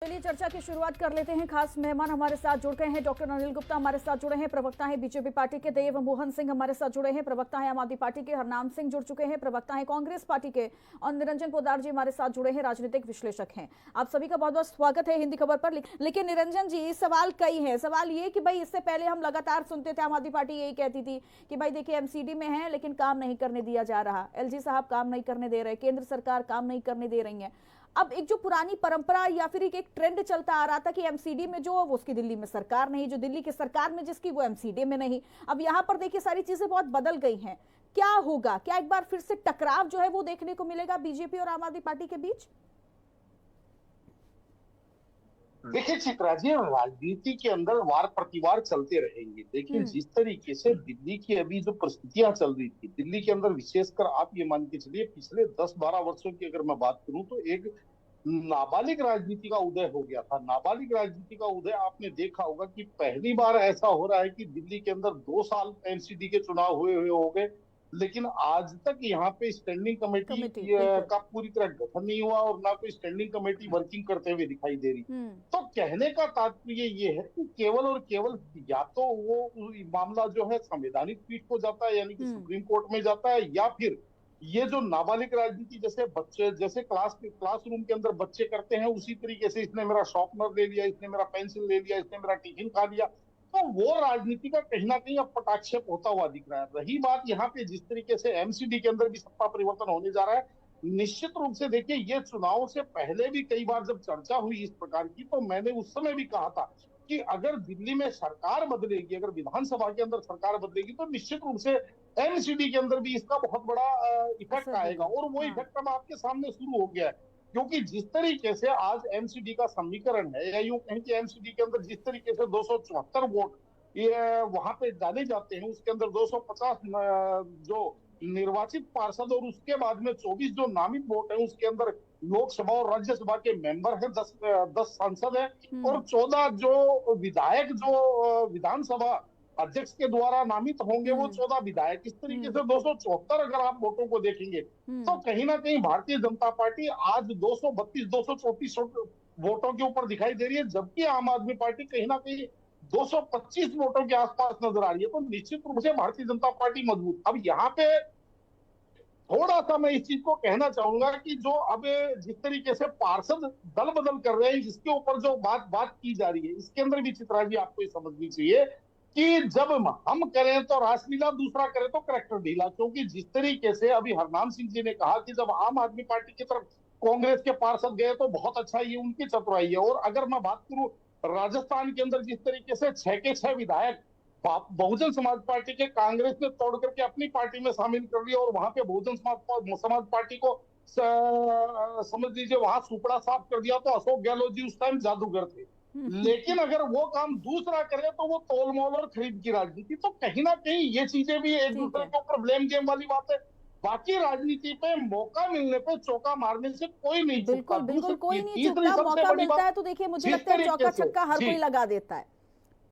चलिए चर्चा की शुरुआत कर लेते हैं। खास मेहमान हमारे साथ जुड़ गए हैं। डॉक्टर अनिल गुप्ता हमारे साथ जुड़े हैं, प्रवक्ता हैं बीजेपी पार्टी के। देव मोहन सिंह हमारे साथ जुड़े हैं, प्रवक्ता हैं आम आदमी पार्टी के। हरनाम सिंह जुड़ चुके हैं, प्रवक्ता हैं कांग्रेस पार्टी के। और निरंजन पोद्दार जी हमारे साथ जुड़े हैं, राजनीतिक विश्लेषक हैं। आप सभी का बहुत बहुत स्वागत है हिंदी खबर पर। लेकिन निरंजन जी, सवाल कई है। सवाल ये कि भाई इससे पहले हम लगातार सुनते थे, आम आदमी पार्टी यही कहती थी कि भाई देखिए एमसीडी में है लेकिन काम नहीं करने दिया जा रहा, एलजी साहब काम नहीं करने दे रहे, केंद्र सरकार काम नहीं करने दे रही है। अब एक जो पुरानी परंपरा या फिर एक ट्रेंड चलता आ रहा था कि एमसीडी में जो वो उसकी दिल्ली में सरकार नहीं, जो दिल्ली की सरकार में जिसकी वो एमसीडी में नहीं। अब यहाँ पर देखिए सारी चीजें बहुत बदल गई हैं। क्या होगा? क्या एक बार फिर से टकराव जो है वो देखने को मिलेगा बीजेपी और आम आदमी पार्टी के बीच? देखिए चित्रा जी, राजनीति के अंदर वार प्रतिवार चलते रहेंगे, लेकिन जिस तरीके से दिल्ली की अभी जो परिस्थितियां चल रही थी, दिल्ली के अंदर विशेषकर आप ये मान के चलिए पिछले 10-12 वर्षों की अगर मैं बात करूं तो एक नाबालिग राजनीति का उदय हो गया था। नाबालिग राजनीति का उदय आपने देखा होगा कि पहली बार ऐसा हो रहा है कि दिल्ली के अंदर 2 साल एनसीडी के चुनाव हुए हुए हो गए, लेकिन आज तक यहाँ पे स्टैंडिंग कमेटी का पूरी तरह गठन नहीं हुआ और ना कोई स्टैंडिंग कमेटी वर्किंग करते हुए दिखाई दे रही। तो कहने का तात्पर्य ये है कि केवल और केवल या तो वो मामला जो है संवैधानिक पीठ को जाता है, यानी कि सुप्रीम कोर्ट में जाता है, या फिर ये जो नाबालिग राजनीति जैसे बच्चे जैसे क्लासरूम के अंदर बच्चे करते हैं, उसी तरीके से इसने मेरा शॉर्पनर ले लिया, इसने मेरा पेंसिल ले लिया, इसने मेरा टिफिन खा लिया, तो वो राजनीति का कहीं ना कहीं अब पटाक्षेप होता हुआ दिख रहा है। रही बात यहाँ पे जिस तरीके से एमसीडी के अंदर भी सत्ता परिवर्तन होने जा रहा है, निश्चित रूप से देखिए ये चुनाव से पहले भी कई बार जब चर्चा हुई इस प्रकार की, तो मैंने उस समय भी कहा था कि अगर दिल्ली में सरकार बदलेगी, अगर विधानसभा के अंदर सरकार बदलेगी, तो निश्चित रूप से एमसीडी के अंदर भी इसका बहुत बड़ा इफेक्ट आएगा। और वो इफेक्ट अब आपके सामने शुरू हो गया है, क्योंकि जिस तरीके से आज एमसीडी का समीकरण है, या यूं कहें कि एमसीडी के अंदर जिस तरीके से 274 वोट ये वहां पे डाले जाते हैं, उसके अंदर 250 जो निर्वाचित पार्षद और उसके बाद में 24 जो नामित वोट है, उसके अंदर लोकसभा और राज्यसभा के मेंबर है, 10 सांसद है, और 14 जो विधायक जो विधानसभा अध्यक्ष के द्वारा नामित होंगे, वो 14 विधायक। इस तरीके से 274 अगर आप वोटों को देखेंगे तो कहीं ना कहीं भारतीय जनता पार्टी आज 232-234 वोटों के ऊपर दिखाई दे रही है, जबकि आम आदमी पार्टी कहीं ना कहीं 225 वोटों के आसपास नजर आ रही है। तो निश्चित रूप से भारतीय जनता पार्टी मजबूत। अब यहाँ पे थोड़ा सा मैं इस चीज को कहना चाहूंगा कि जो अब जिस तरीके से पार्षद दल बदल कर रहे हैं, जिसके ऊपर जो बात की जा रही है, इसके अंदर भी चित्रा जी आपको ये समझनी चाहिए कि जब हम करें तो रासलीला, दूसरा करें तो करैक्टर ढीला। क्योंकि जिस तरीके से अभी हरनाम सिंह जी ने कहा कि जब आम आदमी पार्टी की तरफ कांग्रेस के पार्षद गए तो बहुत अच्छा, ये उनकी चतुराई है। और अगर मैं बात करूं राजस्थान के अंदर जिस तरीके से 6 के 6 विधायक बहुजन समाज पार्टी के कांग्रेस ने तोड़ करके अपनी पार्टी में शामिल कर लिया, और वहां पे बहुजन समाज पार्टी को समझ लीजिए वहां सुपड़ा साफ कर दिया, तो अशोक गहलोत जी उस टाइम जादूगर थे। लेकिन अगर वो काम दूसरा करे तो वो तोलमोल और खरीद की राजनीति। तो कहीं ना कहीं ये चीजें भी एक दूसरे के ऊपर ब्लेम गेम वाली बात है। बाकी राजनीति पे मौका मिलने पे चौका मारने से कोई नहीं चूकता। बिल्कुल कोई नहीं चूकता। मौका मिलता है तो देखिए मुझे लगता है चौका छक्का हर कोई लगा देता है।